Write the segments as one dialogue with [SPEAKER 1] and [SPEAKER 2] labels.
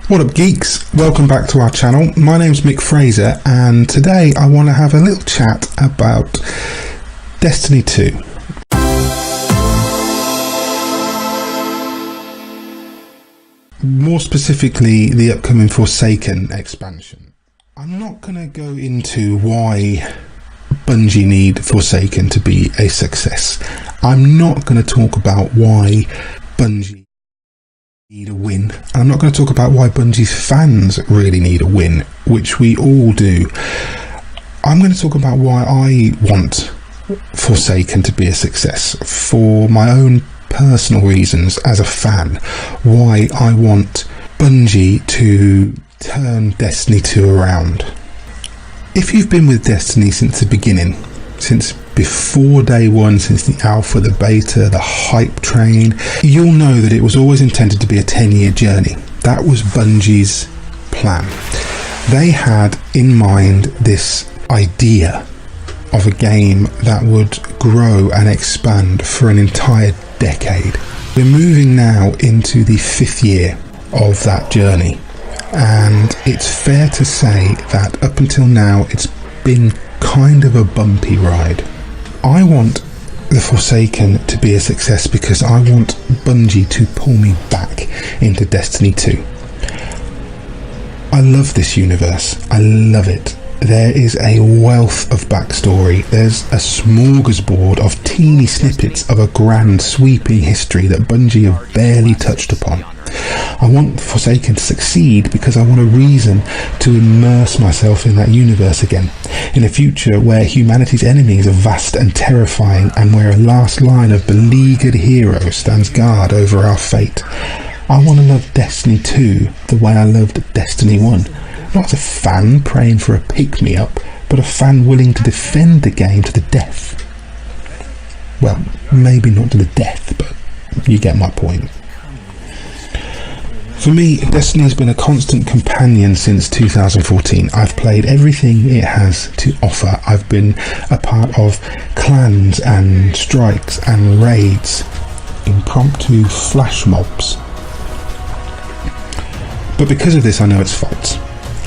[SPEAKER 1] What up geeks, welcome back to our channel. My name's Mick Fraser and today I want to have a little chat about Destiny 2. More specifically, the upcoming Forsaken expansion. I'm not going to go into why Bungie need Forsaken to be a success. I'm not going to talk about why Bungie need a win. I'm not going to talk about why Bungie's fans really need a win, which we all do. I'm going to talk about why I want Forsaken to be a success for my own personal reasons as a fan. Why I want Bungie to turn Destiny 2 around. If you've been with Destiny since the beginning, since before day one, since the alpha, the beta, the hype train, you'll know that it was always intended to be a 10-year journey. That was Bungie's plan. They had in mind this idea of a game that would grow and expand for an entire decade. We're moving now into the 5th year of that journey, and it's fair to say that up until now it's been kind of a bumpy ride. I want the Forsaken to be a success because I want Bungie to pull me back into Destiny 2. I love this universe. I love it. There is a wealth of backstory. There's a smorgasbord of teeny snippets of a grand sweeping history that Bungie have barely touched upon. I want Forsaken to succeed because I want a reason to immerse myself in that universe again, in a future where humanity's enemies are vast and terrifying and where a last line of beleaguered heroes stands guard over our fate. I want to love Destiny 2 the way I loved Destiny 1. Not as a fan praying for a pick-me-up, but a fan willing to defend the game to the death. Well, maybe not to the death, but you get my point. For me, Destiny has been a constant companion since 2014. I've played everything it has to offer. I've been a part of clans and strikes and raids, impromptu flash mobs. But because of this, I know its faults.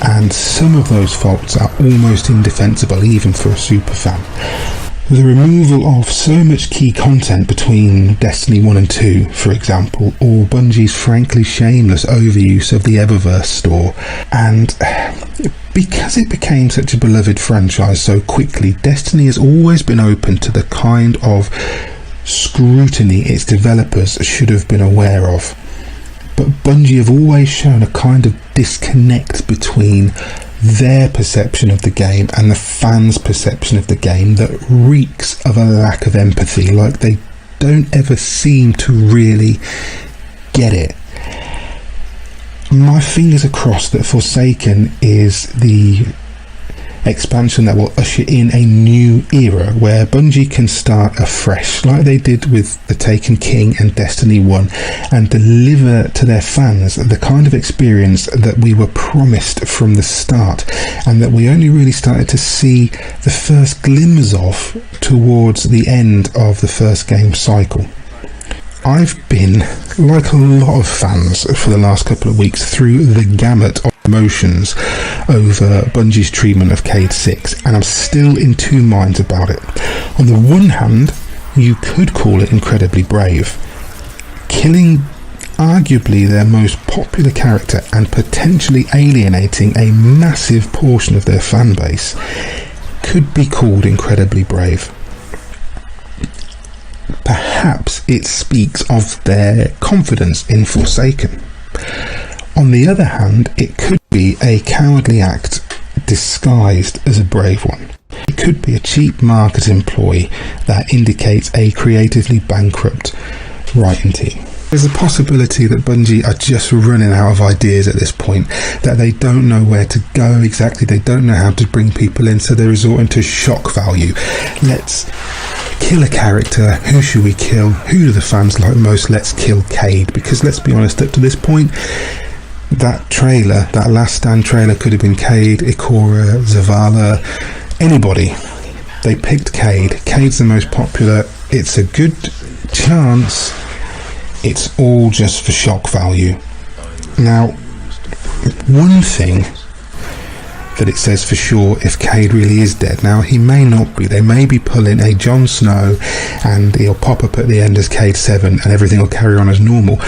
[SPEAKER 1] And some of those faults are almost indefensible even for a super fan. The removal of so much key content between Destiny 1 and 2, for example, or Bungie's frankly shameless overuse of the Eververse store, and because it became such a beloved franchise so quickly, Destiny has always been open to the kind of scrutiny its developers should have been aware of. But Bungie have always shown a kind of disconnect between their perception of the game and the fans' perception of the game that reeks of a lack of empathy, like they don't ever seem to really get it. My fingers are crossed that Forsaken is the expansion that will usher in a new era where Bungie can start afresh like they did with The Taken King and Destiny 1 and deliver to their fans the kind of experience that we were promised from the start and that we only really started to see the first glimmers of towards the end of the first game cycle. I've been, like a lot of fans for the last couple of weeks, through the gamut of emotions over Bungie's treatment of Cade 6, and I'm still in two minds about it. On the one hand, you could call it incredibly brave. Killing arguably their most popular character and potentially alienating a massive portion of their fan base could be called incredibly brave. Perhaps it speaks of their confidence in Forsaken. On the other hand, it could be a cowardly act disguised as a brave one. It could be a cheap marketing ploy that indicates a creatively bankrupt writing team. There's a possibility that Bungie are just running out of ideas at this point, that they don't know where to go exactly, they don't know how to bring people in, so they're resorting to shock value. Let's kill a character. Who should we kill? Who do the fans like most? Let's kill Cade. Because let's be honest, up to this point, that trailer, that Last Stand trailer, could have been Cade, Ikora, Zavala, anybody. They picked Cade. Cade's the most popular. It's a good chance it's all just for shock value. Now, one thing that it says for sure, if Cade really is dead, now he may not be, they may be pulling a Jon Snow and he'll pop up at the end as Cade 7 and everything will carry on as normal.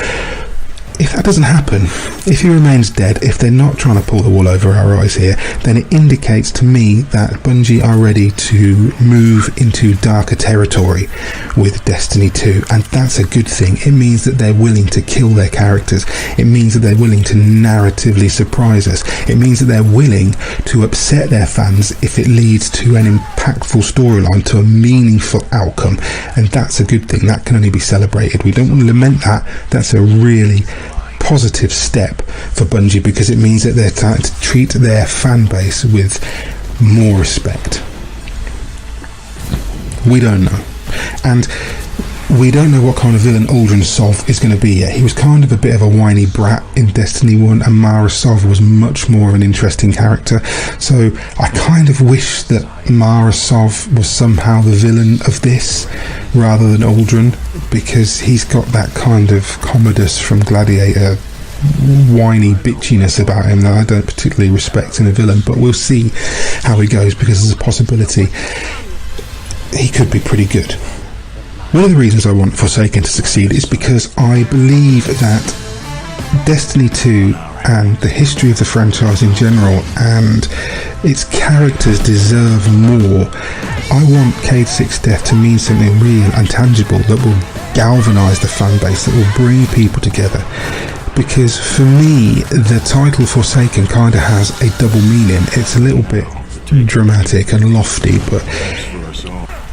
[SPEAKER 1] If that doesn't happen, if he remains dead, if they're not trying to pull the wool over our eyes here, then it indicates to me that Bungie are ready to move into darker territory with Destiny 2, and that's a good thing. It means that they're willing to kill their characters. It means that they're willing to narratively surprise us. It means that they're willing to upset their fans if it leads to an impactful storyline, to a meaningful outcome, and that's a good thing. That can only be celebrated. We don't want to lament that. That's a really positive step for Bungie, because it means that they're trying to treat their fan base with more respect. We don't know, and we don't know what kind of villain Uldren Sov is going to be yet. He was kind of a bit of a whiny brat in Destiny 1, and Mara Sov was much more of an interesting character, so I kind of wish that Mara Sov was somehow the villain of this rather than Uldren, because he's got that kind of Commodus from Gladiator whiny bitchiness about him that I don't particularly respect in a villain, but we'll see how he goes, because there's a possibility he could be pretty good. One of the reasons I want Forsaken to succeed is because I believe that Destiny 2 and the history of the franchise in general and its characters deserve more. I want Cade 6 death to mean something real and tangible that will galvanise the fan base, that will bring people together. Because for me, the title Forsaken kind of has a double meaning. It's a little bit dramatic and lofty, but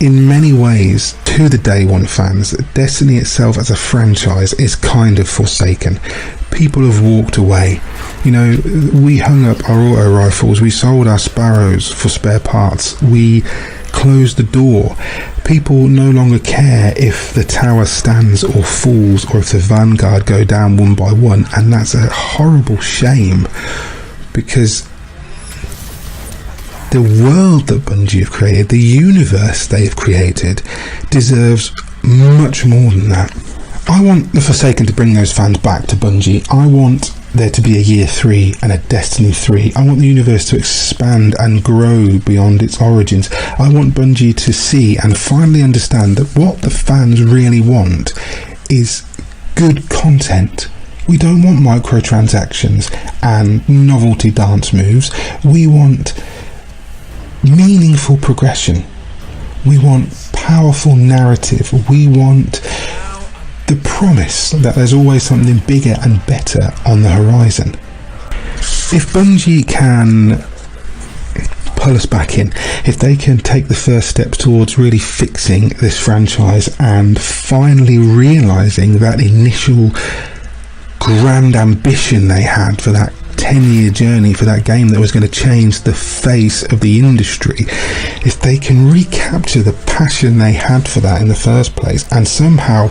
[SPEAKER 1] in many ways, to the Day One fans, Destiny itself as a franchise is kind of forsaken. People have walked away. You know, we hung up our auto rifles, we sold our Sparrows for spare parts, we closed the door. People no longer care if the tower stands or falls, or if the Vanguard go down one by one, and that's a horrible shame, because the world that Bungie have created, the universe they have created, deserves much more than that. I want the Forsaken to bring those fans back to Bungie. I want there to be a Year 3 and a Destiny 3. I want the universe to expand and grow beyond its origins. I want Bungie to see and finally understand that what the fans really want is good content. We don't want microtransactions and novelty dance moves. We want meaningful progression. We want powerful narrative. We want the promise that there's always something bigger and better on the horizon. If Bungie can pull us back in, if they can take the first steps towards really fixing this franchise and finally realising that initial grand ambition they had for that 10-year journey, for that game that was going to change the face of the industry, if they can recapture the passion they had for that in the first place and somehow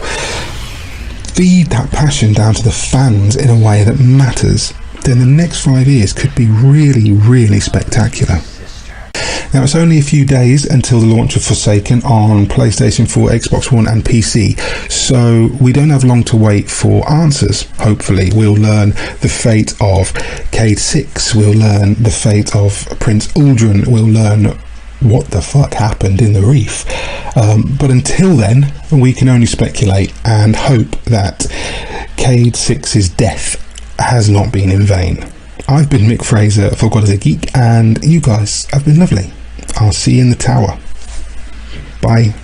[SPEAKER 1] feed that passion down to the fans in a way that matters, then the next 5 years could be really, really spectacular. Now, it's only a few days until the launch of Forsaken on PlayStation 4, Xbox One and PC, so we don't have long to wait for answers. Hopefully we'll learn the fate of Cade 6, we'll learn the fate of Prince Uldren, we'll learn what the fuck happened in the Reef. But until then, we can only speculate and hope that Cade 6's death has not been in vain. I've been Mick Fraser for God is a Geek, and you guys have been lovely. I'll see you in the tower. Bye.